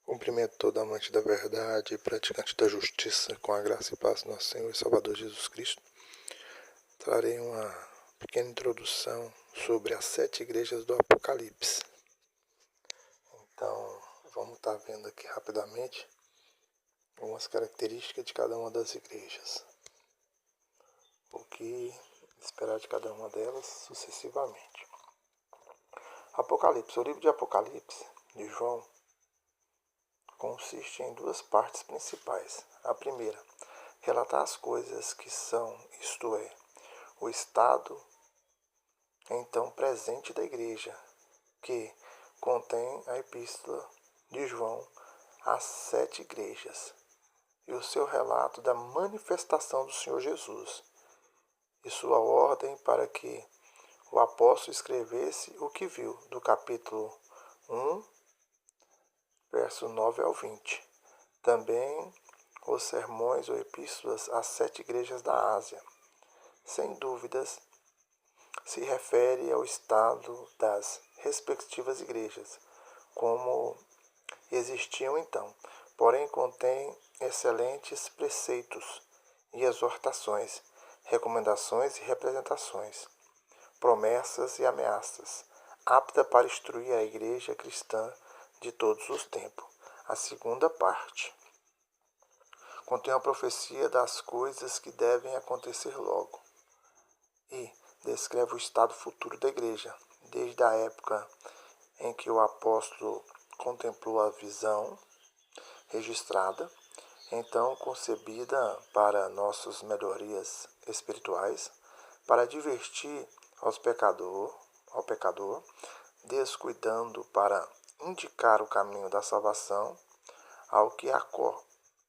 Cumprimento todo amante da verdade e praticante da justiça, com a graça e paz do nosso Senhor e Salvador Jesus Cristo. Trarei uma pequena introdução sobre as 7 igrejas do Apocalipse. Então, vamos estar vendo aqui rapidamente algumas características de cada uma das igrejas. O que esperar de cada uma delas sucessivamente. Apocalipse. O livro de Apocalipse, de João, consiste em 2 partes principais. A primeira, relatar as coisas que são, isto é, o estado então presente da igreja, que contém a epístola de João às 7 igrejas, e o seu relato da manifestação do Senhor Jesus, e sua ordem para que o apóstolo escrevesse o que viu, do capítulo 1, verso 9 ao 20. Também os sermões ou epístolas às 7 igrejas da Ásia. Sem dúvidas, se refere ao estado das respectivas igrejas, como existiam então. Porém, contém excelentes preceitos e exortações, recomendações e representações, promessas e ameaças, apta para instruir a igreja cristã de todos os tempos. A segunda parte contém a profecia das coisas que devem acontecer logo e descreve o estado futuro da igreja, desde a época em que o apóstolo contemplou a visão registrada, então concebida para nossas melhorias espirituais, para advertir ao pecador, descuidando para indicar o caminho da salvação, ao que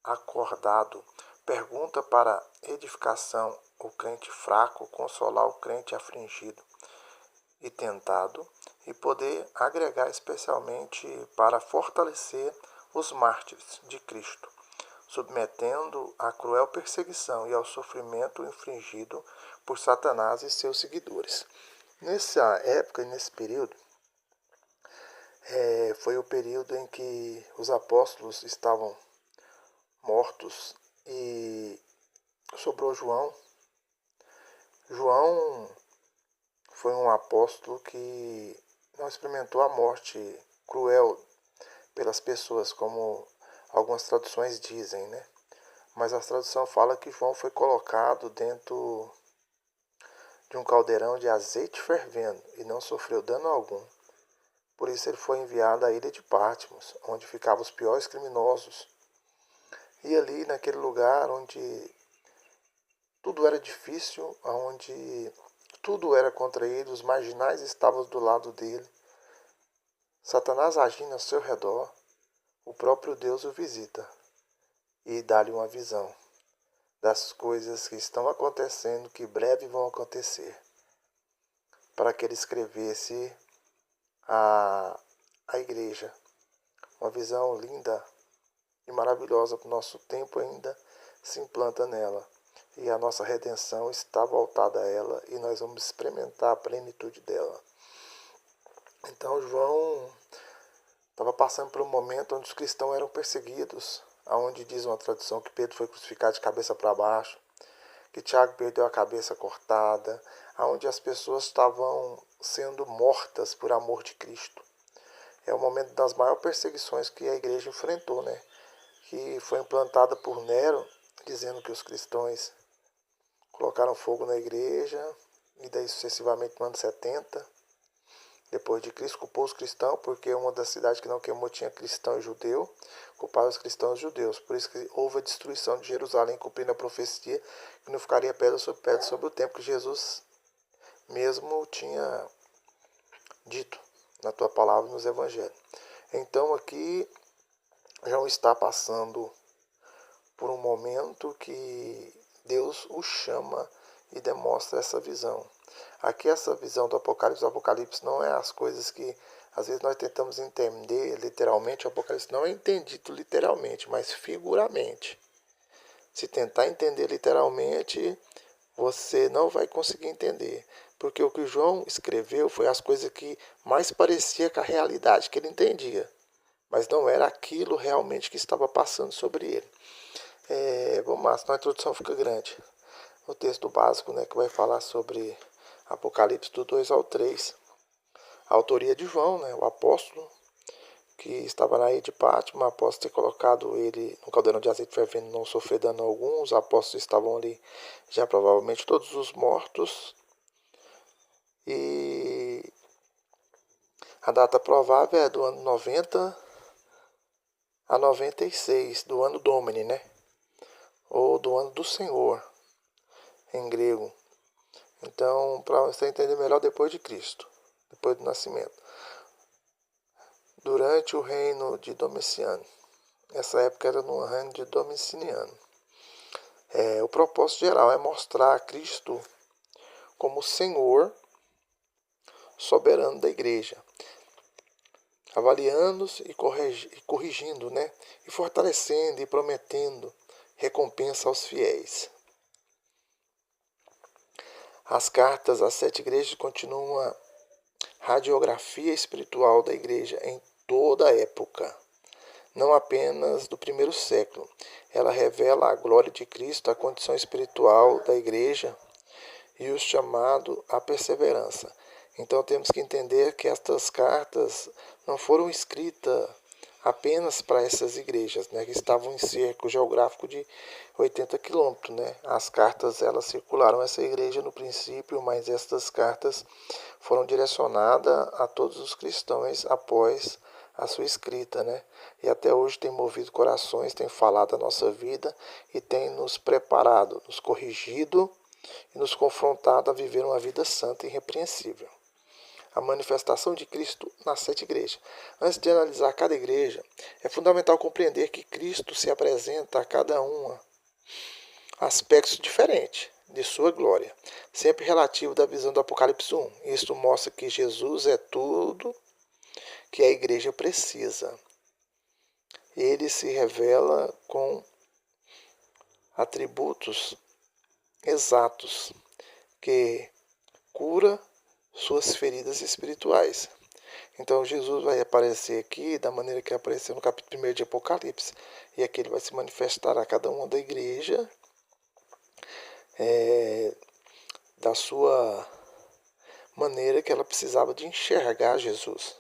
acordado pergunta para edificação o crente fraco, consolar o crente afligido e tentado, e poder agregar especialmente para fortalecer os mártires de Cristo, submetendo à cruel perseguição e ao sofrimento infligido por Satanás e seus seguidores. Nessa época e nesse período, foi o período em que os apóstolos estavam mortos e sobrou João. João foi um apóstolo que não experimentou a morte cruel pelas pessoas, como algumas traduções dizem, né? Mas a tradução fala que João foi colocado dentro de um caldeirão de azeite fervendo e não sofreu dano algum. Por isso ele foi enviado à ilha de Patmos, onde ficavam os piores criminosos. E ali, naquele lugar onde tudo era difícil, onde tudo era contra ele, os marginais estavam do lado dele, Satanás agindo ao seu redor, o próprio Deus o visita e dá-lhe uma visão das coisas que estão acontecendo, que breve vão acontecer, para que ele escrevesse a igreja. Uma visão linda e maravilhosa para o nosso tempo ainda se implanta nela. E a nossa redenção está voltada a ela e nós vamos experimentar a plenitude dela. Então João estava passando por um momento onde os cristãos eram perseguidos, aonde diz uma tradução que Pedro foi crucificado de cabeça para baixo, que Tiago perdeu a cabeça cortada, aonde as pessoas estavam sendo mortas por amor de Cristo. É o momento das maiores perseguições que a igreja enfrentou, né? Que foi implantada por Nero, dizendo que os cristãos colocaram fogo na igreja, e daí sucessivamente no ano 70, depois de Cristo, culpou os cristãos, porque uma das cidades que não queimou tinha cristão e judeu, culparam os cristãos e judeus. Por isso que houve a destruição de Jerusalém, cumprindo a profecia que não ficaria pedra sobre o templo, que Jesus mesmo tinha dito na tua palavra nos evangelhos. Então aqui João está passando por um momento que Deus o chama e demonstra essa visão. Aqui essa visão do Apocalipse não é as coisas que às vezes nós tentamos entender literalmente. O Apocalipse não é entendido literalmente, mas figuramente. Se tentar entender literalmente, você não vai conseguir entender. Porque o que João escreveu foi as coisas que mais parecia com a realidade, que ele entendia. mas não era aquilo realmente que estava passando sobre ele. Vamos lá, senão a introdução fica grande. O texto básico, né, que vai falar sobre Apocalipse do 2 ao 3. A autoria de João, né, o apóstolo, que estava na ilha de Patmos, após ter colocado ele no caldeirão de azeite fervendo, não sofrer dano algum. Os apóstolos estavam ali, já provavelmente todos os mortos. E a data provável é do ano 90 a 96, do ano Domini, né? Ou do ano do Senhor, em grego. Então, para você entender melhor, depois de Cristo, depois do nascimento. Durante o reino de Domiciano. Essa época era no reino de Domiciano. O propósito geral é mostrar Cristo como Senhor soberano da igreja, avaliando-os e corrigindo, né? E fortalecendo e prometendo recompensa aos fiéis. As cartas às 7 igrejas continuam uma radiografia espiritual da igreja em toda a época, não apenas do primeiro século. Ela revela a glória de Cristo, a condição espiritual da igreja e o chamado à perseverança. Então temos que entender que estas cartas não foram escritas apenas para essas igrejas, né, que estavam em cerco geográfico de 80 quilômetros. Né? As cartas elas circularam essa igreja no princípio, mas estas cartas foram direcionadas a todos os cristãos após a sua escrita, né? E até hoje tem movido corações, tem falado a nossa vida e tem nos preparado, nos corrigido e nos confrontado a viver uma vida santa e irrepreensível. A manifestação de Cristo nas 7 igrejas. Antes de analisar cada igreja, é fundamental compreender que Cristo se apresenta a cada uma aspectos diferentes de sua glória, sempre relativo da visão do Apocalipse 1. Isto mostra que Jesus é tudo que a igreja precisa. Ele se revela com atributos exatos que cura suas feridas espirituais. Então Jesus vai aparecer aqui da maneira que apareceu no capítulo 1 de Apocalipse. E aqui ele vai se manifestar a cada uma da igreja da sua maneira que ela precisava de enxergar Jesus.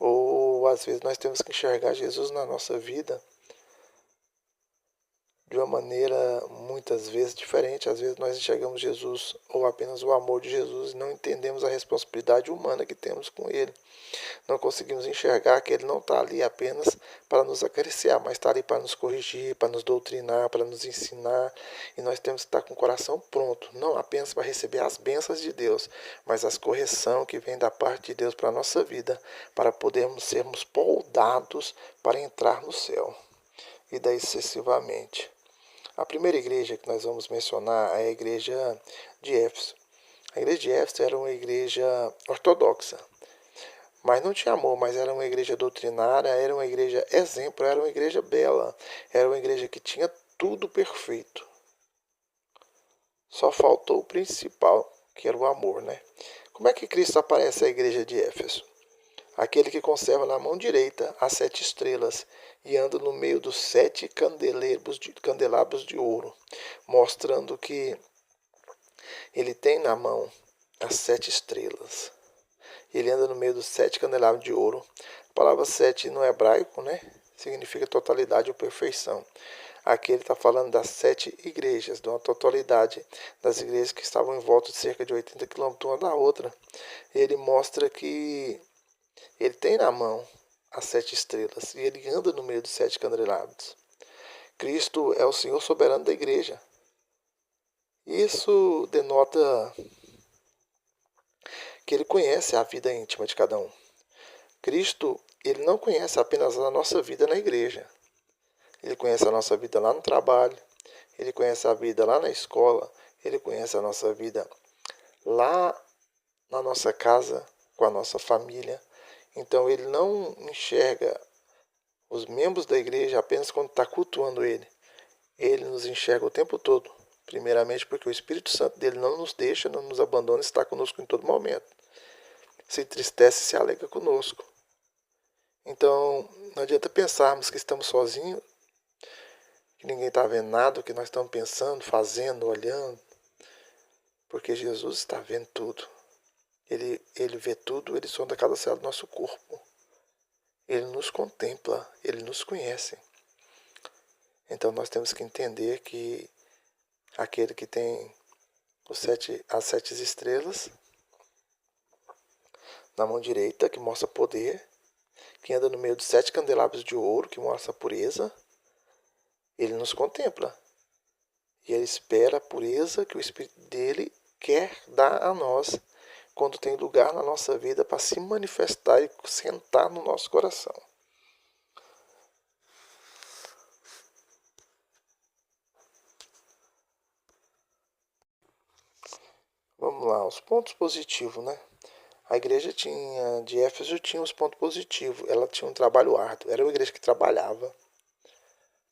Ou às vezes nós temos que enxergar Jesus na nossa vida de uma maneira muitas vezes diferente. Às vezes nós enxergamos Jesus ou apenas o amor de Jesus e não entendemos a responsabilidade humana que temos com Ele. Não conseguimos enxergar que Ele não está ali apenas para nos acariciar, mas está ali para nos corrigir, para nos doutrinar, para nos ensinar. E nós temos que estar com o coração pronto, não apenas para receber as bênçãos de Deus, mas as correções que vem da parte de Deus para a nossa vida, para podermos sermos moldados para entrar no céu. E daí sucessivamente. A primeira igreja que nós vamos mencionar é a igreja de Éfeso. A igreja de Éfeso era uma igreja ortodoxa, mas não tinha amor, mas era uma igreja doutrinária, era uma igreja exemplo, era uma igreja bela, era uma igreja que tinha tudo perfeito. Só faltou o principal, que era o amor, né? Como é que Cristo aparece à igreja de Éfeso? Aquele que conserva na mão direita as 7 estrelas e anda no meio dos 7 candelabros de ouro, mostrando que ele tem na mão as 7 estrelas. Ele anda no meio dos 7 candelabros de ouro. A palavra 7 no hebraico, né, significa totalidade ou perfeição. Aqui ele está falando das 7 igrejas, de uma totalidade das igrejas que estavam em volta de cerca de 80 quilômetros uma da outra. Ele mostra que ele tem na mão as 7 estrelas e ele anda no meio dos 7 candelabros. Cristo é o Senhor soberano da igreja. Isso denota que ele conhece a vida íntima de cada um. Cristo, ele não conhece apenas a nossa vida na igreja. Ele conhece a nossa vida lá no trabalho, ele conhece a vida lá na escola, ele conhece a nossa vida lá na nossa casa, com a nossa família. Então ele não enxerga os membros da igreja apenas quando está cultuando ele. Ele nos enxerga o tempo todo. Primeiramente porque o Espírito Santo dele não nos deixa, não nos abandona, está conosco em todo momento. Se entristece, se alegra conosco. Então, não adianta pensarmos que estamos sozinhos, que ninguém está vendo nada, o que nós estamos pensando, fazendo, olhando, porque Jesus está vendo tudo. Ele vê tudo, ele sonda cada célula do nosso corpo. Ele nos contempla, ele nos conhece. Então nós temos que entender que aquele que tem as 7 estrelas na mão direita, que mostra poder, que anda no meio dos 7 candelabros de ouro, que mostra a pureza, ele nos contempla. E ele espera a pureza que o Espírito dele quer dar a nós, quando tem lugar na nossa vida para se manifestar e sentar no nosso coração. Vamos lá, os pontos positivos, né? A igreja de Éfeso tinha os pontos positivos. Ela tinha um trabalho árduo. Era uma igreja que trabalhava.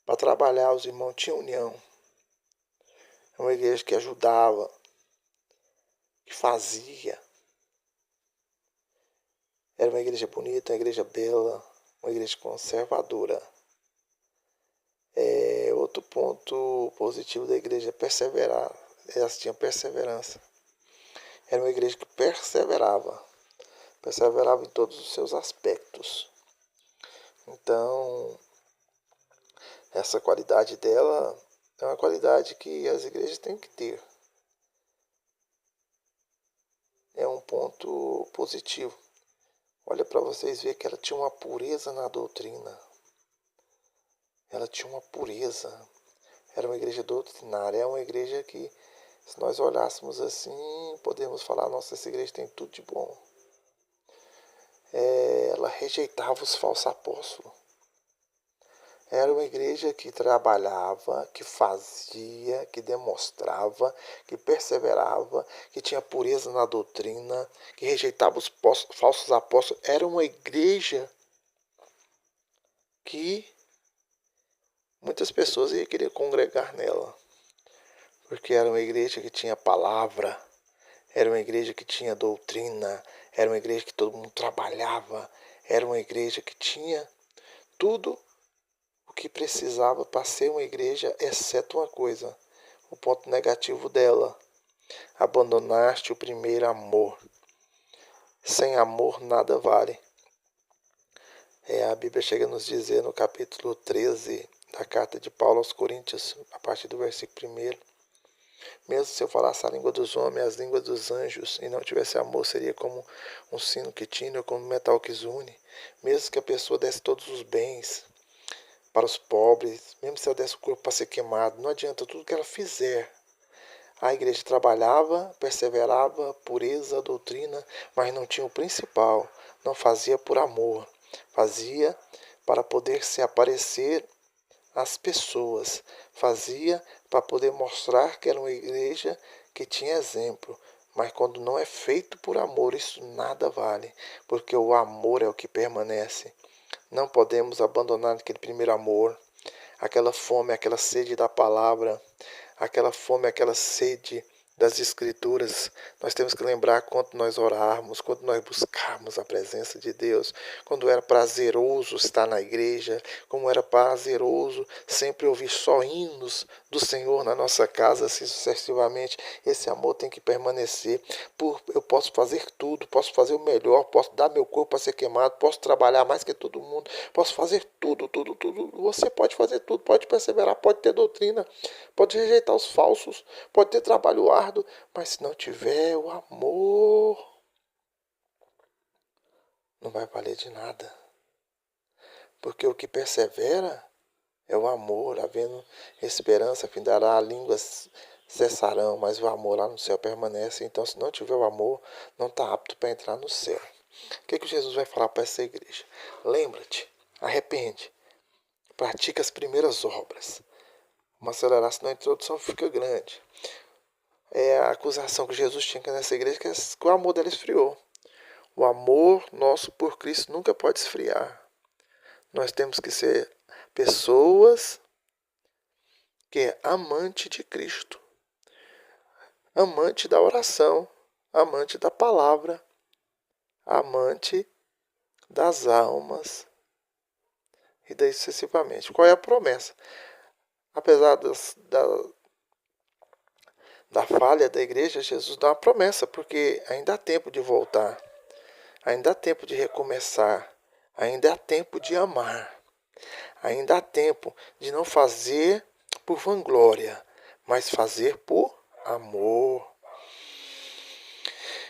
Para trabalhar, os irmãos tinham união. Era uma igreja que ajudava, que fazia. Era uma igreja bonita, uma igreja bela, uma igreja conservadora. Outro ponto positivo da igreja é perseverar. Elas tinham perseverança. Era uma igreja que perseverava em todos os seus aspectos. Então, essa qualidade dela é uma qualidade que as igrejas têm que ter. É um ponto positivo. Olha para vocês verem que ela tinha uma pureza na doutrina. Ela tinha uma pureza. Era uma igreja doutrinária. É uma igreja que, se nós olhássemos assim, podemos falar, nossa, essa igreja tem tudo de bom. Ela rejeitava os falsos apóstolos. Era uma igreja que trabalhava, que fazia, que demonstrava, que perseverava, que tinha pureza na doutrina, que rejeitava os falsos apóstolos. Era uma igreja que muitas pessoas iam querer congregar nela, porque era uma igreja que tinha palavra, era uma igreja que tinha doutrina, era uma igreja que todo mundo trabalhava, era uma igreja que tinha tudo o que precisava para ser uma igreja, exceto uma coisa, o ponto negativo dela: abandonaste o primeiro amor. Sem amor nada vale. A Bíblia chega a nos dizer no capítulo 13 da carta de Paulo aos Coríntios, a partir do versículo 1: mesmo se eu falasse a língua dos homens, as línguas dos anjos, e não tivesse amor, seria como um sino que tine ou como um metal que zune. Mesmo que a pessoa desse todos os bens para os pobres, mesmo se ela desse o corpo para ser queimado, não adianta tudo que ela fizer. A igreja trabalhava, perseverava, pureza, doutrina, mas não tinha o principal, não fazia por amor, fazia para poder se aparecer às pessoas, fazia para poder mostrar que era uma igreja que tinha exemplo. Mas quando não é feito por amor, isso nada vale, porque o amor é o que permanece. Não podemos abandonar aquele primeiro amor, aquela fome, aquela sede da palavra, aquela fome, aquela sede das Escrituras. Nós temos que lembrar quando nós orarmos, quando nós buscarmos a presença de Deus, quando era prazeroso estar na igreja, como era prazeroso sempre ouvir só hinos do Senhor na nossa casa, assim sucessivamente. Esse amor tem que permanecer. Eu posso fazer tudo, posso fazer o melhor, posso dar meu corpo para ser queimado, posso trabalhar mais que todo mundo, posso fazer tudo, tudo, tudo. Você pode fazer tudo, pode perseverar, pode ter doutrina, pode rejeitar os falsos, pode ter trabalho árduo, mas se não tiver o amor, não vai valer de nada. Porque o que persevera é o amor, havendo esperança, findará, línguas cessarão, mas o amor lá no céu permanece. Então, se não tiver o amor, não está apto para entrar no céu. O que Jesus vai falar para essa igreja? Lembra-te, arrepende, pratica as primeiras obras. Uma aceleração na introdução fica grande. A acusação que Jesus tinha nessa igreja, que o amor dela esfriou. O amor nosso por Cristo nunca pode esfriar. Nós temos que ser pessoas que é amante de Cristo, amante da oração, amante da palavra, amante das almas, e daí sucessivamente. Qual é a promessa? Apesar da falha da igreja, Jesus dá uma promessa, porque ainda há tempo de voltar, ainda há tempo de recomeçar, ainda há tempo de amar, ainda há tempo de não fazer por vanglória, mas fazer por amor.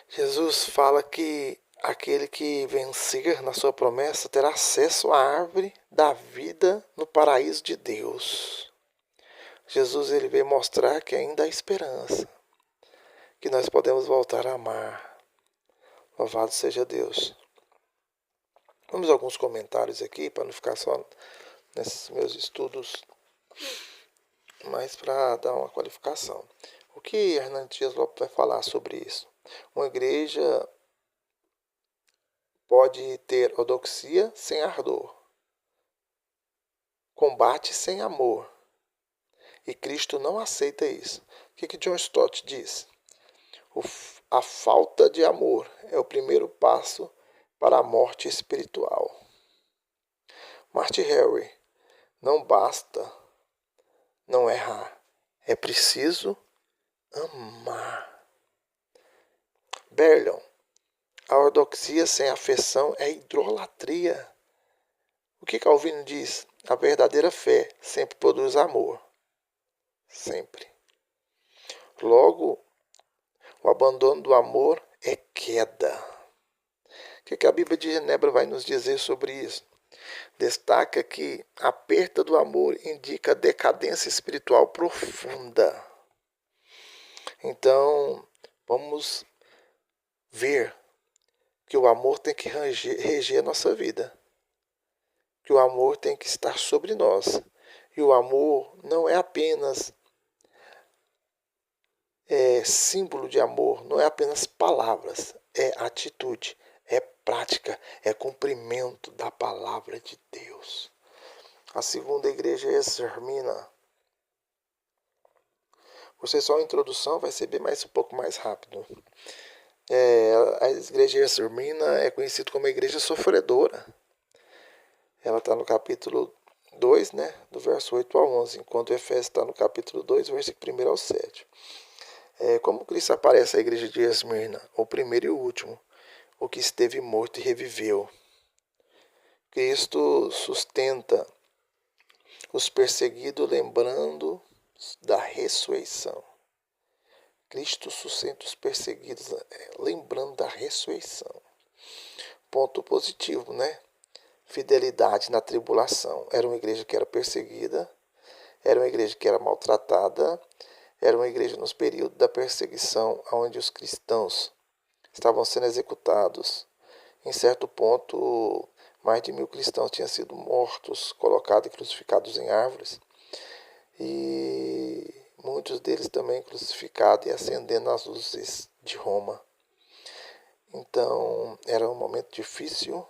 Jesus fala que aquele que vencer na sua promessa terá acesso à árvore da vida no paraíso de Deus. Jesus ele veio mostrar que ainda há esperança, que nós podemos voltar a amar. Louvado seja Deus. Vamos a alguns comentários aqui, para não ficar só nesses meus estudos, mas para dar uma qualificação. O que Hernandes Dias Lopes vai falar sobre isso? Uma igreja pode ter ortodoxia sem ardor, combate sem amor, e Cristo não aceita isso. O que John Stott diz? A falta de amor é o primeiro passo para a morte espiritual. Marty Harry, não basta não errar, é preciso amar. Berlion, a ortodoxia sem afeição é idolatria. O que Calvino diz? A verdadeira fé sempre produz amor. Sempre. Logo, o abandono do amor é queda. O que a Bíblia de Genebra vai nos dizer sobre isso? Destaca que a perda do amor indica decadência espiritual profunda. Então, vamos ver que o amor tem que reger a nossa vida. Que o amor tem que estar sobre nós. E o amor não é apenas símbolo de amor, não é apenas palavras, é atitude, é prática, é cumprimento da palavra de Deus. A segunda igreja é Esmirna. Você só a introdução vai ser bem um pouco mais rápido. A igreja de Esmirna é conhecida como a igreja sofredora. Ela está no capítulo 2, né, do verso 8 ao 11, enquanto Efésios está no capítulo 2, versículo 1 ao 7. Como Cristo aparece à igreja de Esmirna? O primeiro e o último, o que esteve morto e reviveu. Cristo sustenta os perseguidos lembrando da ressurreição. Cristo sustenta os perseguidos lembrando da ressurreição. Ponto positivo, né? Fidelidade na tribulação. Era uma igreja que era perseguida, era uma igreja que era maltratada, era uma igreja nos períodos da perseguição, onde os cristãos estavam sendo executados. Em certo ponto, mais de 1000 cristãos tinham sido mortos, colocados e crucificados em árvores. E muitos deles também crucificados e acendendo as luzes de Roma. Então, era um momento difícil,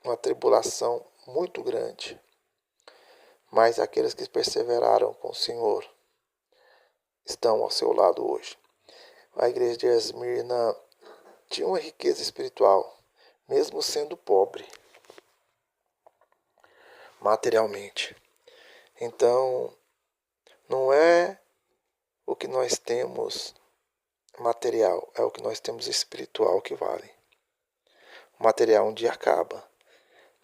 uma tribulação muito grande. Mas aqueles que perseveraram com o Senhor estão ao seu lado hoje. A igreja de Esmirna tinha uma riqueza espiritual, mesmo sendo pobre materialmente. Então, não é o que nós temos material, é o que nós temos espiritual que vale. O material um dia acaba.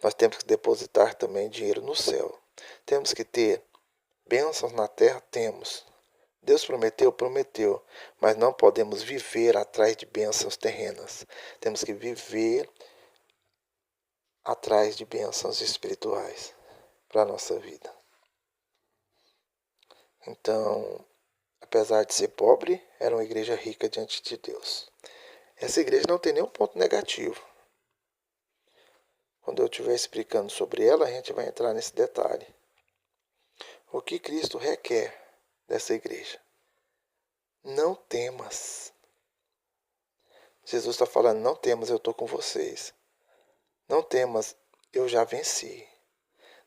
Nós temos que depositar também dinheiro no céu. Temos que ter bênçãos na terra, temos. Deus prometeu, prometeu, mas não podemos viver atrás de bênçãos terrenas. Temos que viver atrás de bênçãos espirituais para a nossa vida. Então, apesar de ser pobre, era uma igreja rica diante de Deus. Essa igreja não tem nenhum ponto negativo. Quando eu estiver explicando sobre ela, a gente vai entrar nesse detalhe. O que Cristo requer dessa igreja? Não temas. Jesus está falando, não temas, eu estou com vocês. Não temas, eu já venci.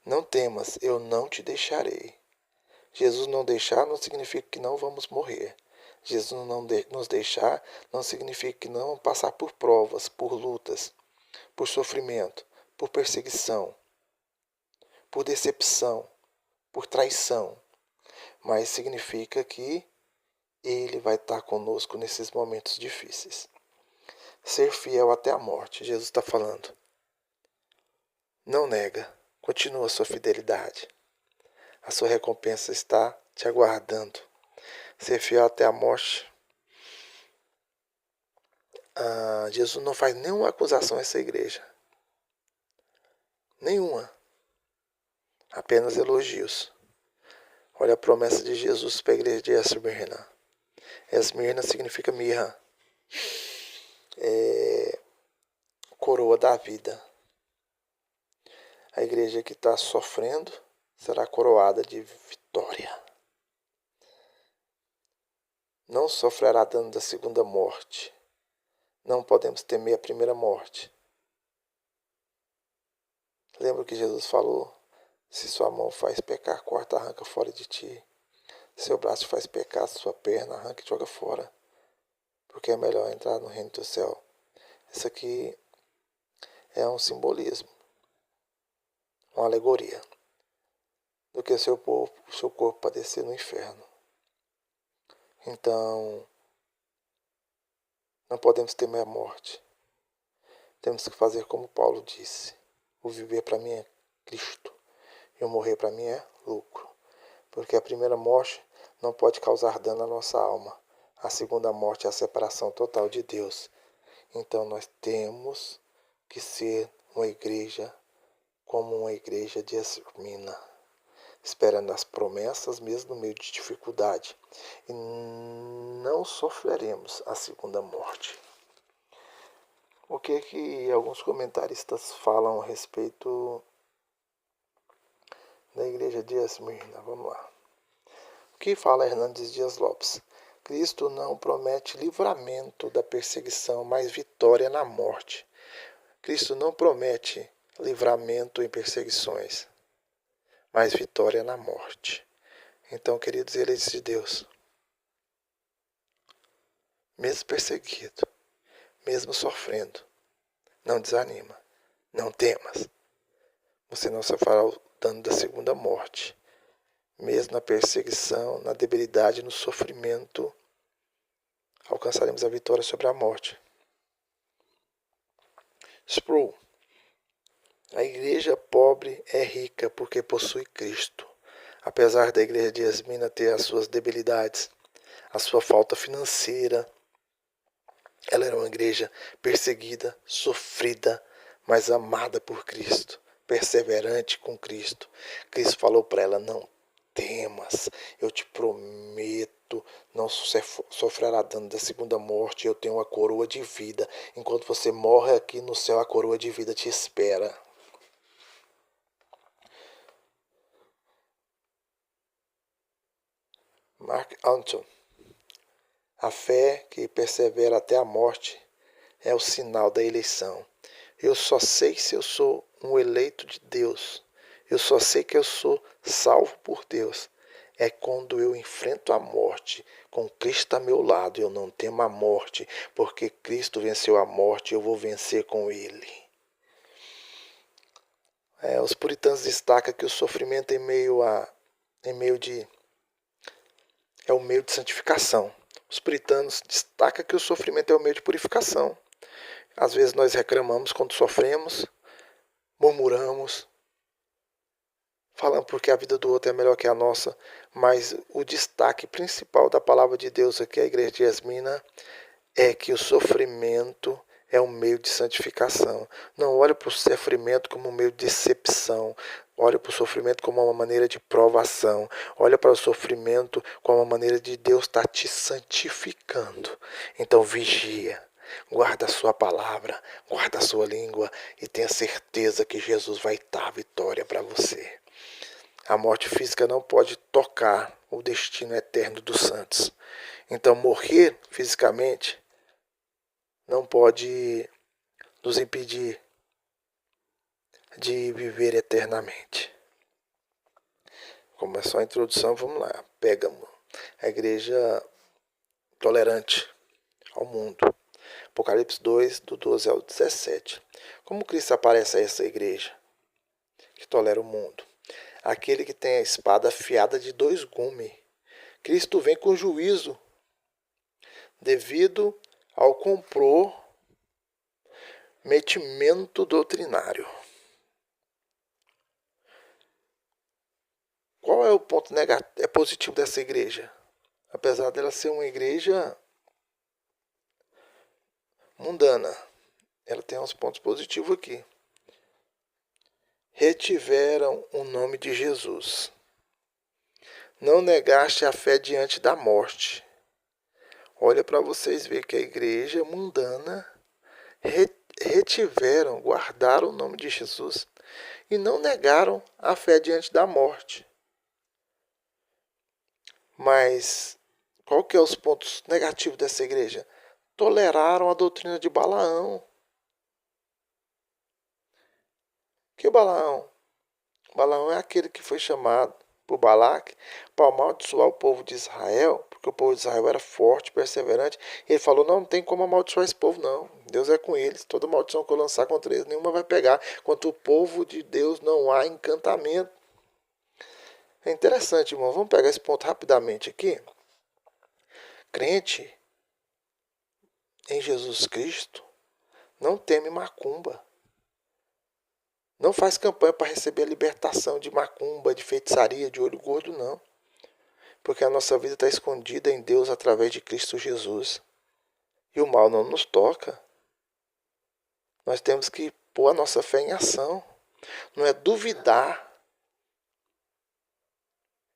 Não temas, eu não te deixarei. Jesus não deixar não significa que não vamos morrer. Jesus não nos deixar não significa que não vamos passar por provas, por lutas, por sofrimento, por perseguição. por decepção, por traição, mas significa que Ele vai estar conosco nesses momentos difíceis. Ser fiel até a morte, Jesus está falando. Não nega, continua a sua fidelidade. A sua recompensa está te aguardando. Ser fiel até a morte. Jesus não faz nenhuma acusação a essa igreja. Nenhuma. Apenas elogios. Olha a promessa de Jesus para a igreja de Esmirna. Esmirna significa mirra. Coroa da vida. A igreja que está sofrendo será coroada de vitória. Não sofrerá dano da segunda morte. Não podemos temer a primeira morte. Lembra o que Jesus falou? Se sua mão faz pecar, corta, arranca fora de ti. Se seu braço faz pecar, sua perna, arranca e joga fora. Porque é melhor entrar no reino do céu. Isso aqui é um simbolismo, uma alegoria, do que o seu corpo padecer no inferno. Então, não podemos temer a morte. Temos que fazer como Paulo disse. O viver para mim é Cristo e o morrer para mim é lucro. Porque a primeira morte não pode causar dano à nossa alma. A segunda morte é a separação total de Deus. Então nós temos que ser uma igreja como uma igreja de Esmirna, esperando as promessas mesmo no meio de dificuldade. E não sofreremos a segunda morte. O que alguns comentaristas falam a respeito da igreja de Esmirna? Vamos lá. O que fala Hernandes Dias Lopes? Cristo não promete livramento da perseguição, mas vitória na morte. Cristo não promete livramento em perseguições, mas vitória na morte. Então, queridos eleitos de Deus, mesmo perseguido, mesmo sofrendo, não desanima, não temas. Você não sofrerá o dano da segunda morte. Mesmo na perseguição, na debilidade, no sofrimento, alcançaremos a vitória sobre a morte. Sproul. A igreja pobre é rica porque possui Cristo. Apesar da igreja de Esmirna ter as suas debilidades, a sua falta financeira, ela era uma igreja perseguida, sofrida, mas amada por Cristo, perseverante com Cristo. Cristo falou para ela, não temas, eu te prometo, não sofrerá dano da segunda morte, eu tenho uma coroa de vida. Enquanto você morre aqui no céu, a coroa de vida te espera. Mark Anton. A fé que persevera até a morte é o sinal da eleição. Eu só sei se eu sou um eleito de Deus. Eu só sei que eu sou salvo por Deus. É quando eu enfrento a morte, com Cristo a meu lado. Eu não temo a morte, porque Cristo venceu a morte, eu vou vencer com Ele. Os puritanos destacam que o sofrimento é o meio de santificação. Os puritanos destacam que o sofrimento é o meio de purificação. Às vezes nós reclamamos quando sofremos, murmuramos, falando porque a vida do outro é melhor que a nossa, mas o destaque principal da palavra de Deus aqui, a igreja de Esmirna, é que o sofrimento é um meio de santificação. Não olhe para o sofrimento como um meio de decepção. Olhe para o sofrimento como uma maneira de provação. Olhe para o sofrimento como uma maneira de Deus estar te santificando. Então vigia. Guarda a sua palavra, guarda a sua língua e tenha certeza que Jesus vai dar a vitória para você. A morte física não pode tocar o destino eterno dos santos. Então morrer fisicamente não pode nos impedir de viver eternamente. Como é só a introdução, vamos lá. Pérgamo, a igreja tolerante ao mundo. Apocalipse 2, do 12 ao 17. Como Cristo aparece a essa igreja que tolera o mundo? aquele que tem a espada afiada de dois gumes. Cristo vem com juízo devido ao comprometimento doutrinário. Qual é o ponto positivo dessa igreja? Apesar dela ser uma igreja mundana, ela tem uns pontos positivos aqui. Retiveram o nome de Jesus. Não negaste a fé diante da morte. Olha para vocês verem que a igreja mundana retiveram, guardaram o nome de Jesus e não negaram a fé diante da morte. Mas qual que é os pontos negativos dessa igreja? Toleraram a doutrina de Balaão. Que Balaão? Balaão é aquele que foi chamado por Balaque para amaldiçoar o povo de Israel, porque o povo de Israel era forte, perseverante. E ele falou, não tem como amaldiçoar esse povo, não. Deus é com eles. Toda maldição que eu lançar contra eles, nenhuma vai pegar. Contra o povo de Deus não há encantamento. É interessante, irmão. Vamos pegar esse ponto rapidamente aqui. Crente em Jesus Cristo não teme macumba. Não faz campanha para receber a libertação de macumba, de feitiçaria, de olho gordo, não. Porque a nossa vida está escondida em Deus através de Cristo Jesus. E o mal não nos toca. Nós temos que pôr a nossa fé em ação. Não é duvidar.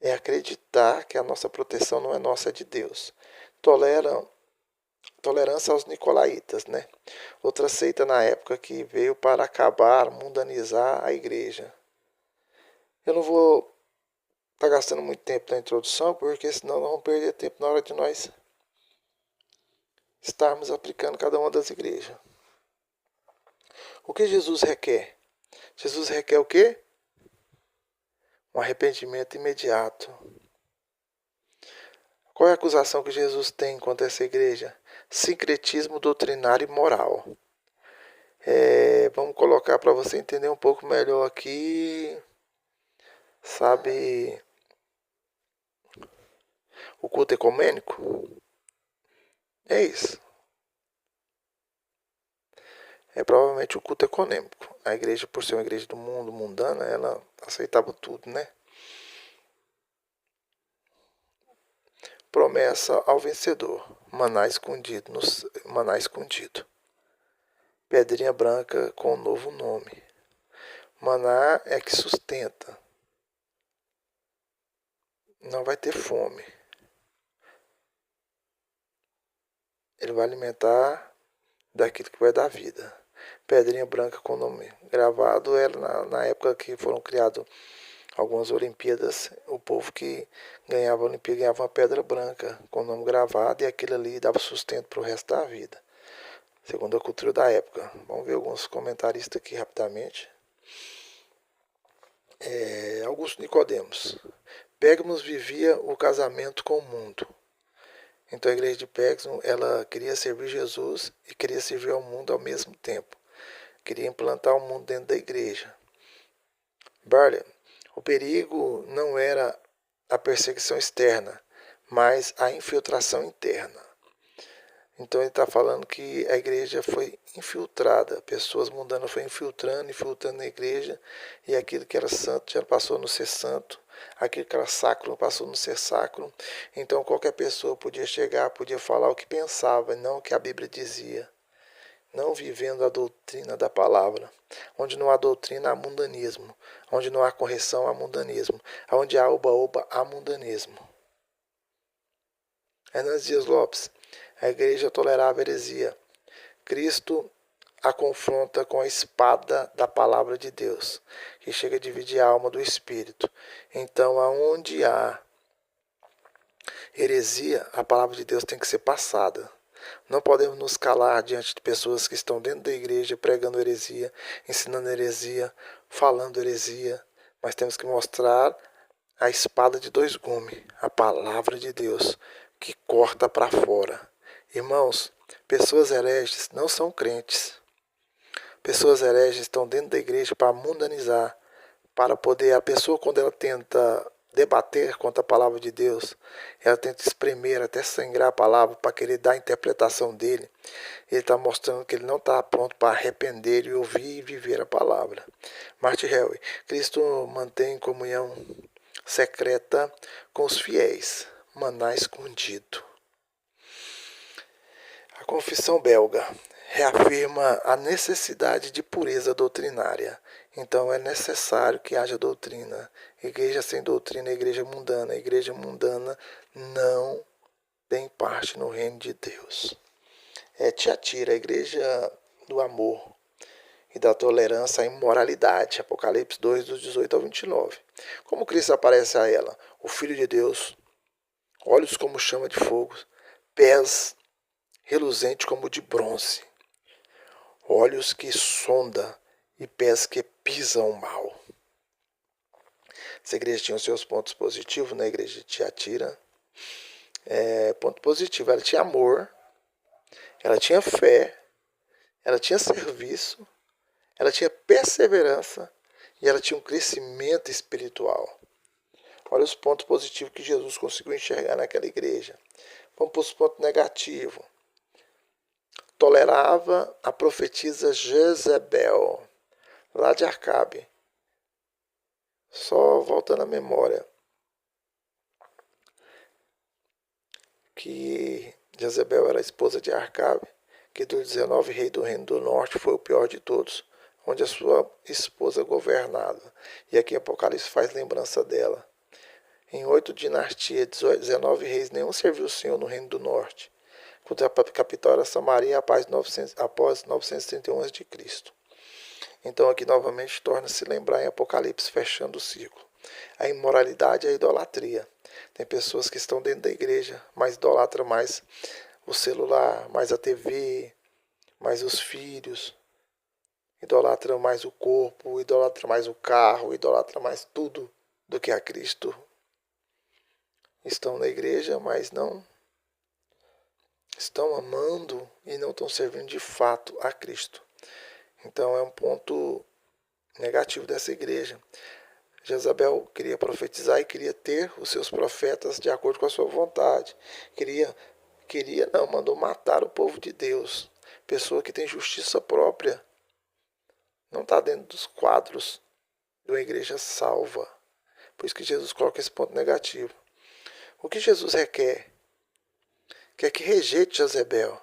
É acreditar que a nossa proteção não é nossa, é de Deus. Tolerância aos nicolaítas, né? Outra seita na época que veio para acabar, mundanizar a igreja. Eu não vou estar gastando muito tempo na introdução, porque senão nós vamos perder tempo na hora de nós estarmos aplicando cada uma das igrejas. O que Jesus requer? Jesus requer o quê? Um arrependimento imediato. Qual é a acusação que Jesus tem contra essa igreja? Sincretismo doutrinário e moral. Vamos colocar para você entender um pouco melhor aqui. Sabe o culto ecumênico? É isso. É provavelmente o culto econômico. A igreja, por ser uma igreja do mundo, mundana, ela aceitava tudo, né? Promessa ao vencedor. Maná escondido. Maná escondido. Pedrinha branca com um novo nome. Maná é que sustenta. Não vai ter fome. Ele vai alimentar daquilo que vai dar vida. Pedrinha branca com nome gravado era na época que foram criadas algumas Olimpíadas, o povo que ganhava a Olimpíada ganhava uma pedra branca com o nome gravado e aquilo ali dava sustento para o resto da vida, segundo a cultura da época. Vamos ver alguns comentaristas aqui rapidamente. Augusto Nicodemos. Pérgamos vivia o casamento com o mundo. Então a igreja de Pérgamo, ela queria servir Jesus e queria servir ao mundo ao mesmo tempo. Queria implantar o mundo dentro da igreja. Barley, o perigo não era a perseguição externa, mas a infiltração interna. Então ele está falando que a igreja foi infiltrada, pessoas mundanas foram infiltrando na igreja, e aquilo que era santo já passou a não ser santo, aquilo que era sacro passou a não ser sacro. Então qualquer pessoa podia chegar, podia falar o que pensava, não o que a Bíblia dizia. Não vivendo a doutrina da palavra. Onde não há doutrina, há mundanismo. Onde não há correção, há mundanismo. Onde há oba-oba, há mundanismo. Hernandes Dias Lopes. A igreja tolerava a heresia. Cristo a confronta com a espada da palavra de Deus, que chega a dividir a alma do espírito. Então, aonde há heresia, a palavra de Deus tem que ser passada. Não podemos nos calar diante de pessoas que estão dentro da igreja pregando heresia, ensinando heresia, falando heresia. Mas temos que mostrar a espada de dois gumes, a palavra de Deus, que corta para fora. Irmãos, pessoas hereges não são crentes. Pessoas hereges estão dentro da igreja para mundanizar, para poder, a pessoa quando ela tenta debater contra a palavra de Deus, ela tenta espremer até sangrar a palavra para querer dar a interpretação dele, ele está mostrando que ele não está pronto para arrepender e ouvir e viver a palavra. Martin Helwig, Cristo mantém comunhão secreta com os fiéis, maná escondido. A confissão belga reafirma a necessidade de pureza doutrinária. Então é necessário que haja doutrina. Igreja sem doutrina é igreja mundana. A igreja mundana não tem parte no reino de Deus. Tiatira, a igreja do amor e da tolerância à imoralidade. Apocalipse 2, dos 18 ao 29. Como Cristo aparece a ela? O Filho de Deus, olhos como chama de fogo, pés reluzentes como de bronze, olhos que sonda e pés que pisam o mal. Essa igreja tinha os seus pontos positivos, na igreja de Tiatira. Ponto positivo, ela tinha amor, ela tinha fé, ela tinha serviço, ela tinha perseverança e ela tinha um crescimento espiritual. Olha os pontos positivos que Jesus conseguiu enxergar naquela igreja. Vamos para os pontos negativos. Tolerava a profetisa Jezebel, lá de Acabe. Só voltando à memória, que Jezebel era a esposa de Acabe, que dos 19 reis do reino do norte foi o pior de todos, onde a sua esposa governava. E aqui Apocalipse faz lembrança dela. Em 8 dinastias, 19 reis, nenhum serviu o Senhor no reino do norte. Contra a capital era Samaria após 931 a.C. Então aqui novamente torna-se lembrar em Apocalipse, fechando o ciclo. A imoralidade e a idolatria. Tem pessoas que estão dentro da igreja, mas idolatram mais o celular, mais a TV, mais os filhos, idolatram mais o corpo, idolatram mais o carro, idolatram mais tudo do que a Cristo. Estão na igreja, mas não estão amando e não estão servindo de fato a Cristo. Então é um ponto negativo dessa igreja. Jezabel queria profetizar e queria ter os seus profetas de acordo com a sua vontade. Mandou matar o povo de Deus. Pessoa que tem justiça própria. Não está dentro dos quadros de uma igreja salva. Por isso que Jesus coloca esse ponto negativo. O que Jesus requer? Quer que rejeite Jezebel.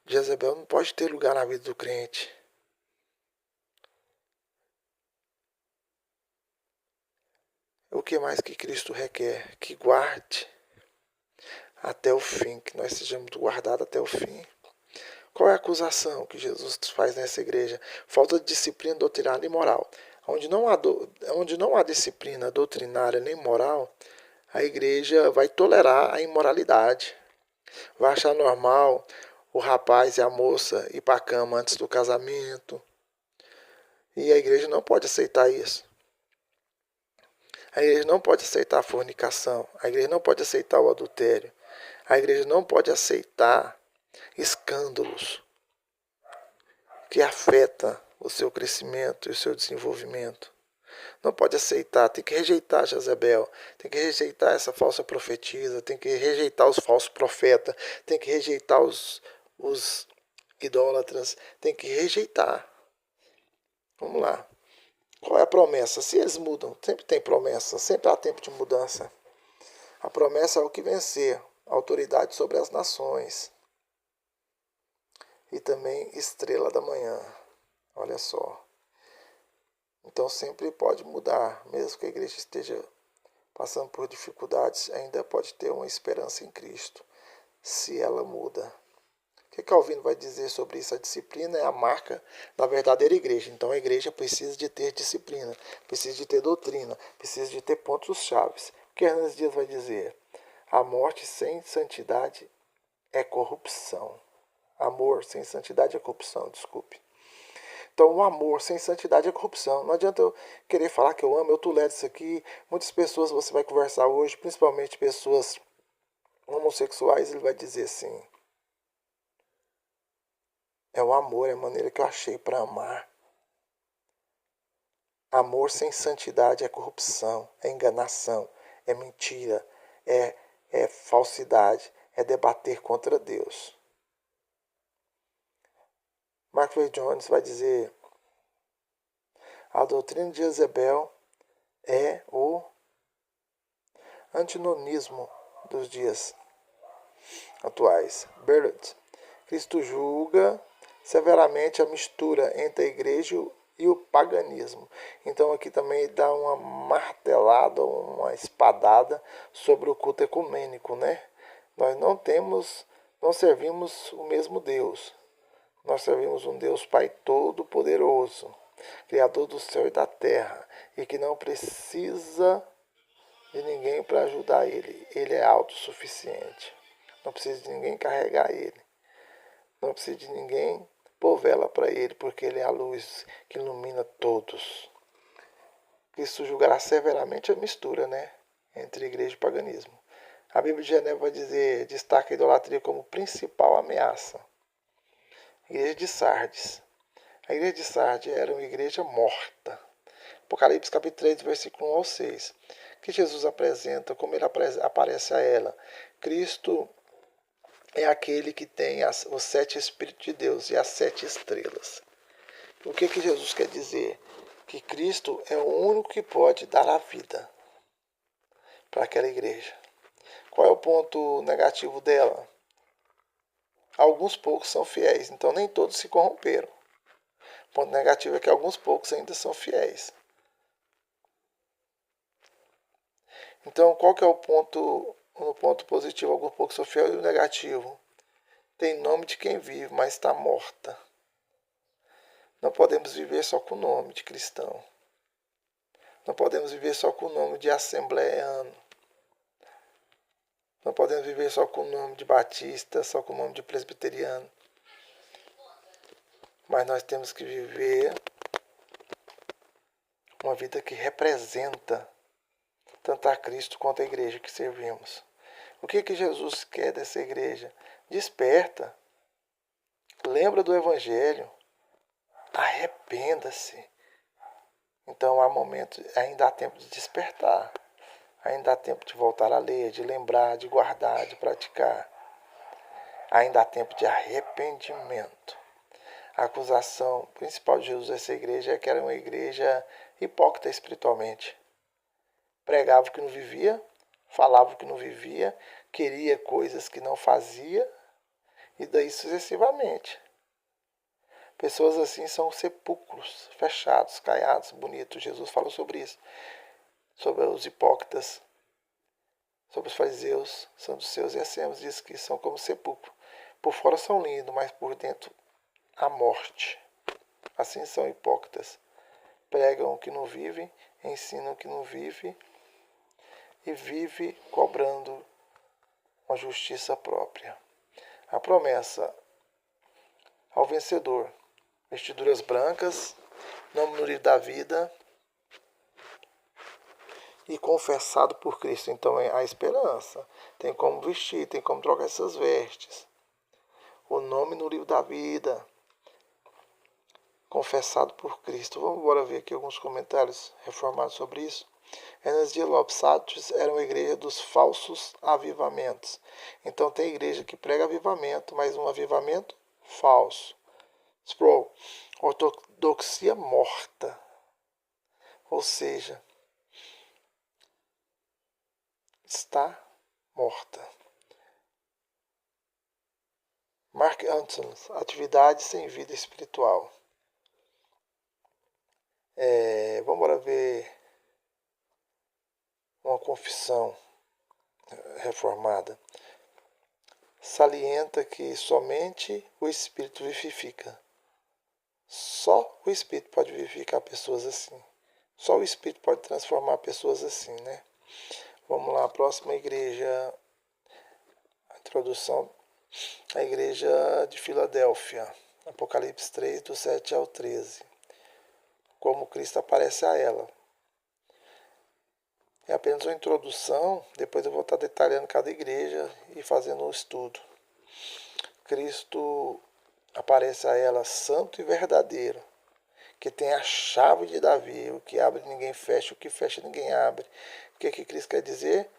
Jezebel não pode ter lugar na vida do crente. O que mais que Cristo requer? Que guarde até o fim, que nós sejamos guardados até o fim. Qual é a acusação que Jesus faz nessa igreja? Falta de disciplina doutrinária e moral. Onde não há disciplina doutrinária nem moral, a igreja vai tolerar a imoralidade. Vai achar normal o rapaz e a moça ir para a cama antes do casamento. E a igreja não pode aceitar isso. A igreja não pode aceitar a fornicação. A igreja não pode aceitar o adultério. A igreja não pode aceitar escândalos que afetam o seu crescimento e o seu desenvolvimento. Não pode aceitar, tem que rejeitar Jezabel, tem que rejeitar essa falsa profetisa, tem que rejeitar os falsos profetas, tem que rejeitar os idólatras, tem que rejeitar. Vamos lá. Qual é a promessa? Se eles mudam, sempre tem promessa, sempre há tempo de mudança. A promessa é o que vencer, a autoridade sobre as nações. E também estrela da manhã. Olha só. Então sempre pode mudar, mesmo que a igreja esteja passando por dificuldades, ainda pode ter uma esperança em Cristo, se ela muda. O que Calvino vai dizer sobre isso? A disciplina é a marca da verdadeira igreja. Então a igreja precisa de ter disciplina, precisa de ter doutrina, precisa de ter pontos-chave. O que Hernandes Dias vai dizer? A morte sem santidade é corrupção. Amor sem santidade é corrupção, desculpe. Então, o amor sem santidade é corrupção. Não adianta eu querer falar que eu amo, eu tolero isso aqui. Muitas pessoas você vai conversar hoje, principalmente pessoas homossexuais, ele vai dizer assim: É o amor, é a maneira que eu achei para amar. Amor sem santidade é corrupção, é enganação, é mentira, é falsidade, é debater contra Deus. Mark Lloyd Jones vai dizer: a doutrina de Jezebel é o antinonismo dos dias atuais. Barrett: Cristo julga severamente a mistura entre a igreja e o paganismo. Então aqui também dá uma martelada, uma espadada sobre o culto ecumênico, né? Nós não servimos o mesmo Deus. Nós servimos um Deus Pai Todo-Poderoso, Criador do céu e da terra, e que não precisa de ninguém para ajudar ele. Ele é autossuficiente. Não precisa de ninguém carregar ele. Não precisa de ninguém pôr vela para ele, porque ele é a luz que ilumina todos. Cristo julgará severamente a mistura, né, entre igreja e paganismo. A Bíblia de Genebra vai dizer, destaca a idolatria como principal ameaça. Igreja de Sardes. A igreja de Sardes era uma igreja morta. Apocalipse capítulo 3, versículo 1 ao 6. Que Jesus apresenta, como ele aparece a ela. Cristo é aquele que tem os 7 Espíritos de Deus e as 7 estrelas. O que Jesus quer dizer? Que Cristo é o único que pode dar a vida para aquela igreja. Qual é o ponto negativo dela? Alguns poucos são fiéis, então nem todos se corromperam. O ponto negativo é que alguns poucos ainda são fiéis. Então, qual que é o ponto positivo? Alguns poucos são fiéis, e o negativo? Tem nome de quem vive, mas está morta. Não podemos viver só com o nome de cristão. Não podemos viver só com o nome de assembleiano. Não podemos viver só com o nome de batista, só com o nome de presbiteriano. Mas nós temos que viver uma vida que representa tanto a Cristo quanto a igreja que servimos. O que Jesus quer dessa igreja? Desperta. Lembra do Evangelho. Arrependa-se. Então há momento, ainda há tempo de despertar. Ainda há tempo de voltar a ler, de lembrar, de guardar, de praticar. Ainda há tempo de arrependimento. A acusação principal de Jesus dessa igreja é que era uma igreja hipócrita espiritualmente. Pregava o que não vivia, falava o que não vivia, queria coisas que não fazia, e daí sucessivamente. Pessoas assim são sepulcros, fechados, caiados, bonitos. Jesus falou sobre isso. Sobre os hipócritas, sobre os fariseus, saduceus e essênios, diz que são como sepulcro. Por fora são lindos, mas por dentro a morte. Assim são hipócritas. Pregam o que não vivem, ensinam o que não vive e vive cobrando uma justiça própria. A promessa ao vencedor: vestiduras brancas, nome no livro da vida e confessado por Cristo. Então é a esperança. Tem como vestir, tem como trocar essas vestes. O nome no livro da vida, confessado por Cristo. Vamos embora ver aqui alguns comentários reformados sobre isso. Hernandes Dias Lopes: Sardes era uma igreja dos falsos avivamentos. Então tem igreja que prega avivamento, mas um avivamento falso. Sproul: ortodoxia morta. Ou seja, está morta. Mark Anton: atividade sem vida espiritual. Vamos ver uma confissão reformada. Salienta que somente o Espírito vivifica. Só o Espírito pode vivificar pessoas assim. Só o Espírito pode transformar pessoas assim, né? Vamos lá, a próxima igreja, a introdução, a igreja de Filadélfia, Apocalipse 3, do 7 ao 13. Como Cristo aparece a ela. É apenas uma introdução, depois eu vou estar detalhando cada igreja e fazendo um estudo. Cristo aparece a ela santo e verdadeiro, que tem a chave de Davi, o que abre ninguém fecha, o que fecha ninguém abre. O que Cristo quer dizer?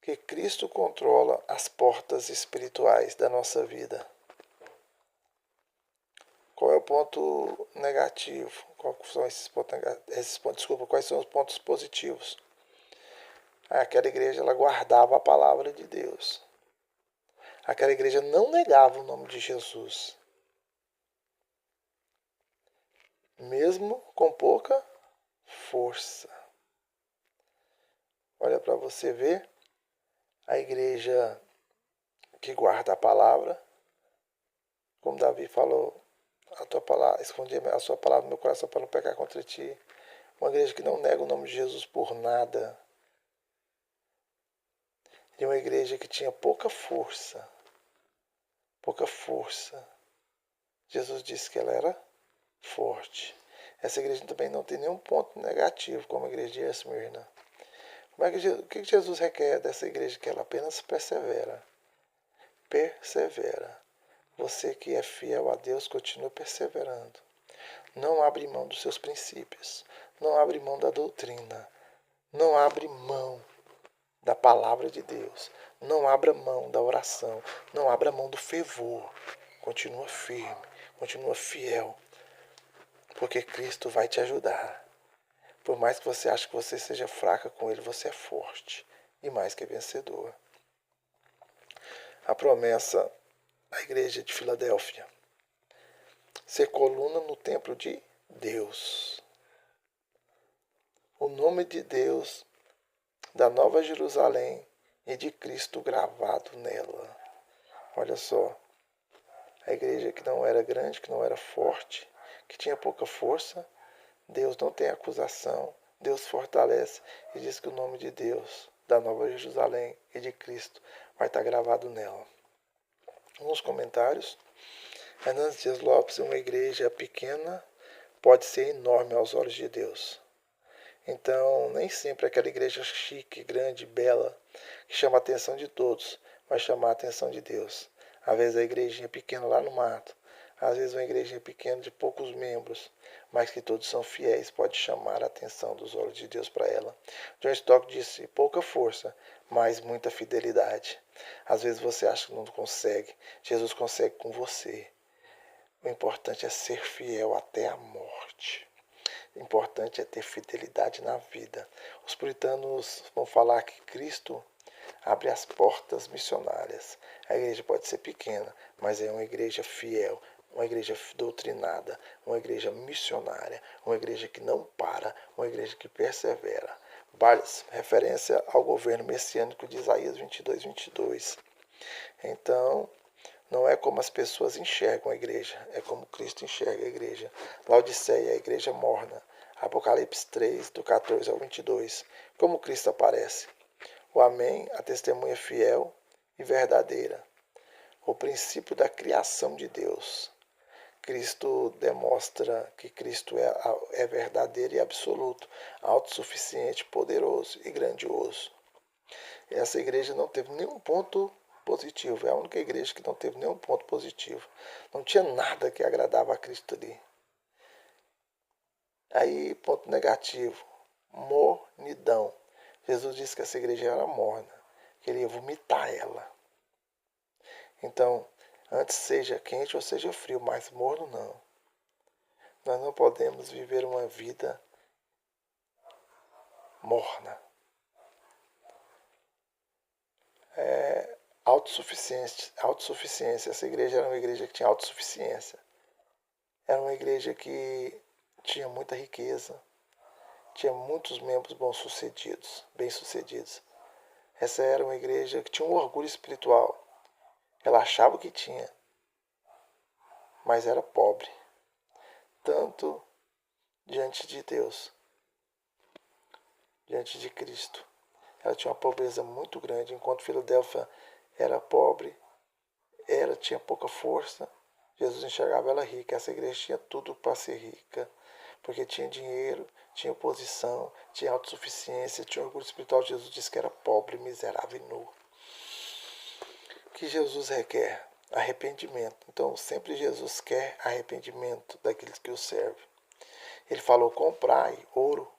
Que Cristo controla as portas espirituais da nossa vida. Qual é o ponto negativo? Quais são quais são os pontos positivos? Aquela igreja ela guardava a palavra de Deus. Aquela igreja não negava o nome de Jesus. Mesmo com pouca força. Olha para você ver, a igreja que guarda a palavra, como Davi falou, a tua palavra, escondi a sua palavra no meu coração para não pecar contra ti. Uma igreja que não nega o nome de Jesus por nada. E uma igreja que tinha pouca força. Pouca força. Jesus disse que ela era forte. Essa igreja também não tem nenhum ponto negativo, como a igreja de Esmirna. O que Jesus requer dessa igreja? Que ela apenas persevera. Persevera. Você que é fiel a Deus, continua perseverando. Não abre mão dos seus princípios. Não abre mão da doutrina. Não abre mão da palavra de Deus. Não abra mão da oração. Não abra mão do fervor. Continua firme. Continua fiel. Porque Cristo vai te ajudar. Por mais que você ache que você seja fraca com Ele, você é forte e mais que vencedor. A promessa da igreja de Filadélfia: ser coluna no templo de Deus. O nome de Deus, da Nova Jerusalém e de Cristo gravado nela. Olha só, a igreja que não era grande, que não era forte, que tinha pouca força, Deus não tem acusação, Deus fortalece e diz que o nome de Deus, da Nova Jerusalém e de Cristo, vai estar gravado nela. Nos comentários, Hernandes Dias Lopes: uma igreja pequena pode ser enorme aos olhos de Deus. Então, nem sempre aquela igreja chique, grande, bela, que chama a atenção de todos, vai chamar a atenção de Deus. Às vezes a igrejinha pequena lá no mato, às vezes uma igrejinha pequena de poucos membros, mas que todos são fiéis, pode chamar a atenção dos olhos de Deus para ela. John Stott disse: pouca força, mas muita fidelidade. Às vezes você acha que não consegue, Jesus consegue com você. O importante é ser fiel até a morte. O importante é ter fidelidade na vida. Os puritanos vão falar que Cristo abre as portas missionárias. A igreja pode ser pequena, mas é uma igreja fiel, uma igreja doutrinada, uma igreja missionária, uma igreja que não para, uma igreja que persevera. Barles, referência ao governo messiânico de Isaías 22:22. Então, não é como as pessoas enxergam a igreja, é como Cristo enxerga a igreja. Laodiceia, a igreja morna. Apocalipse 3, do 14 ao 22. Como Cristo aparece. O Amém, a testemunha fiel e verdadeira. O princípio da criação de Deus. Cristo demonstra que Cristo é verdadeiro e absoluto, autossuficiente, poderoso e grandioso. Essa igreja não teve nenhum ponto positivo. É a única igreja que não teve nenhum ponto positivo. Não tinha nada que agradava a Cristo ali. Aí, ponto negativo. Mornidão. Jesus disse que essa igreja era morna, que ele ia vomitar ela. Então, antes seja quente ou seja frio, mas morno não. Nós não podemos viver uma vida morna. Autossuficiência. Essa igreja era uma igreja que tinha autossuficiência. Era uma igreja que tinha muita riqueza, tinha muitos membros bem-sucedidos. Essa era uma igreja que tinha um orgulho espiritual. Ela achava que tinha, mas era pobre, tanto diante de Deus, diante de Cristo. Ela tinha uma pobreza muito grande, enquanto Filadélfia era pobre, ela tinha pouca força. Jesus enxergava ela rica. Essa igreja tinha tudo para ser rica, porque tinha dinheiro, tinha posição, tinha autossuficiência, tinha orgulho espiritual. Jesus disse que era pobre, miserável e nu. O que Jesus requer? arrependimento. Então, sempre Jesus quer arrependimento daqueles que o servem. Ele falou: comprai ouro,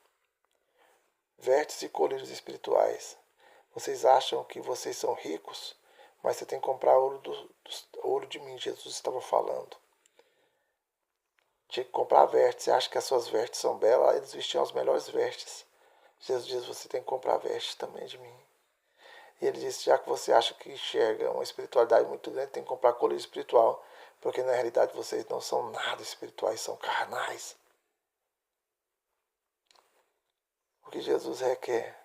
vestes e colírios espirituais. Vocês acham que vocês são ricos, mas você tem que comprar ouro de mim, Jesus estava falando. Tinha que comprar vestes. Você acha que as suas vestes são belas? Eles vestiam as melhores vestes. Jesus diz: você tem que comprar vestes também de mim. E ele disse: já que você acha que enxerga uma espiritualidade muito grande, tem que comprar colírio espiritual, porque na realidade vocês não são nada espirituais, são carnais. O que Jesus requer?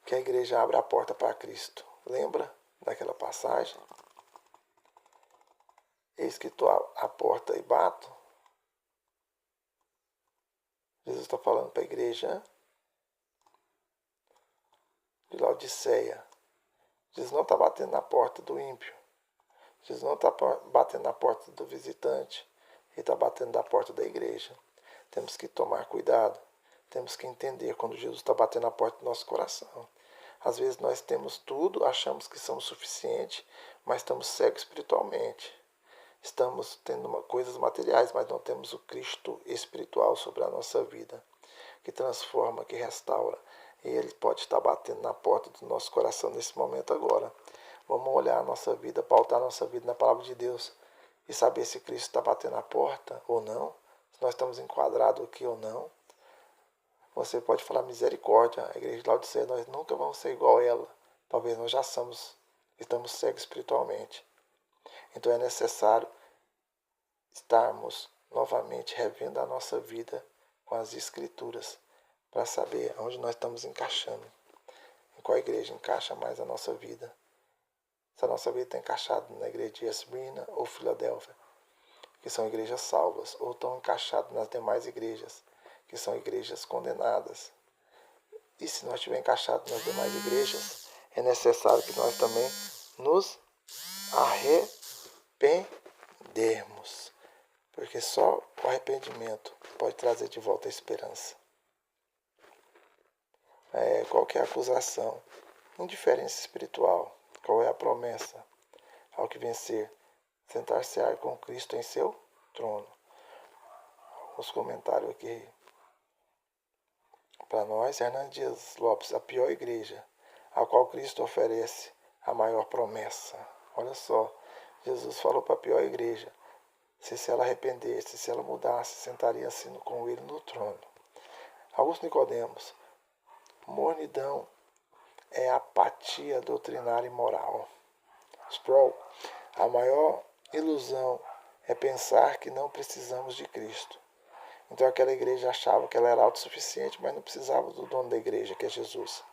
Que a igreja abra a porta para Cristo. Lembra daquela passagem? Eis que estou à porta e bato. Jesus está falando para a igreja de Laodiceia. Jesus não está batendo na porta do ímpio. Jesus não está batendo na porta do visitante. Ele está batendo na porta da igreja. Temos que tomar cuidado. Temos que entender quando Jesus está batendo na porta do nosso coração. Às vezes nós temos tudo, achamos que somos suficientes, mas estamos cegos espiritualmente. Estamos tendo coisas materiais, mas não temos o Cristo espiritual sobre a nossa vida, que transforma, que restaura. E Ele pode estar batendo na porta do nosso coração nesse momento agora. Vamos olhar a nossa vida, pautar a nossa vida na palavra de Deus e saber se Cristo está batendo na porta ou não, se nós estamos enquadrados aqui ou não. Você pode falar: misericórdia, a igreja de Laodiceia, nós nunca vamos ser igual a ela. Talvez nós já estamos cegos espiritualmente. Então é necessário estarmos novamente revendo a nossa vida com as Escrituras, para saber onde nós estamos encaixando, em qual igreja encaixa mais a nossa vida. Se a nossa vida está encaixada na igreja de Esmirna ou Filadélfia, que são igrejas salvas, ou estão encaixadas nas demais igrejas, que são igrejas condenadas. E se nós estivermos encaixados nas demais igrejas, é necessário que nós também nos arrependermos, porque só o arrependimento pode trazer de volta a esperança. Qual que é a acusação? Indiferença espiritual. Qual é a promessa? Ao que vencer, sentar-se-á com Cristo em seu trono. Os comentários aqui para nós: Hernandes Dias Lopes, a pior igreja, a qual Cristo oferece a maior promessa. Olha só, Jesus falou para a pior igreja: se ela arrependesse, se ela mudasse, sentaria assim com ele no trono. Augusto Nicodemos: mornidão é apatia doutrinária e moral. Sproul: a maior ilusão é pensar que não precisamos de Cristo. Então aquela igreja achava que ela era autossuficiente, mas não precisava do dono da igreja, que é Jesus.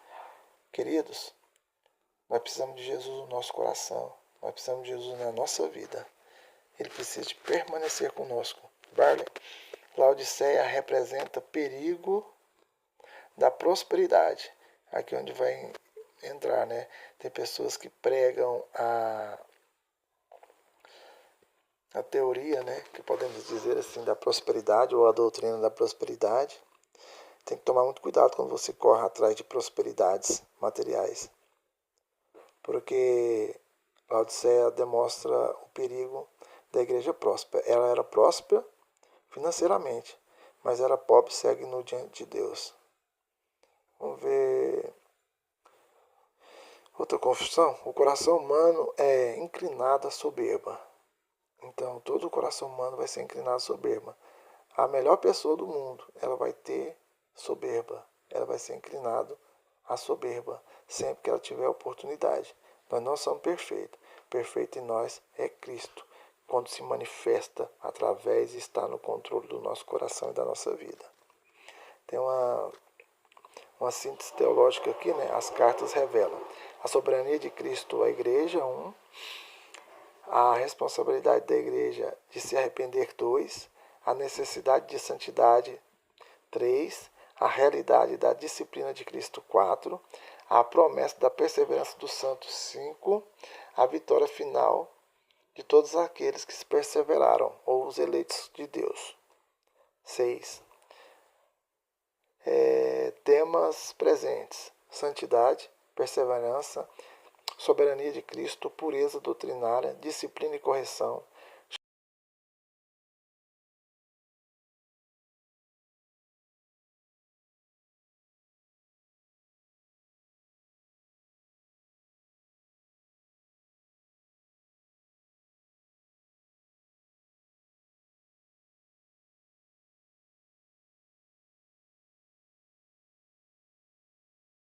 Queridos, nós precisamos de Jesus no nosso coração. Nós precisamos de Jesus na nossa vida. Ele precisa de permanecer conosco. Barley: Laodiceia representa perigo da prosperidade. Aqui onde vai entrar, né? Tem pessoas que pregam a teoria, né, que podemos dizer assim, da prosperidade, ou a doutrina da prosperidade. Tem que tomar muito cuidado quando você corre atrás de prosperidades materiais, porque Laodiceia demonstra o perigo da igreja próspera. Ela era próspera financeiramente, mas era pobre e cega no diante de Deus. Vamos ver outra confissão. O coração humano é inclinado à soberba. Então, todo o coração humano vai ser inclinado à soberba. A melhor pessoa do mundo, ela vai ter soberba. Ela vai ser inclinada à soberba, sempre que ela tiver oportunidade. Nós não somos perfeitos. Perfeito em nós é Cristo, quando se manifesta através e está no controle do nosso coração e da nossa vida. Tem uma síntese teológica aqui, né? As cartas revelam a soberania de Cristo à igreja, 1. A responsabilidade da igreja de se arrepender, 2. A necessidade de santidade, 3. A realidade da disciplina de Cristo, 4. A promessa da perseverança dos santos, 5. A vitória final de todos aqueles que se perseveraram, ou os eleitos de Deus, 6. Temas presentes: santidade, perseverança, soberania de Cristo, pureza doutrinária, disciplina e correção,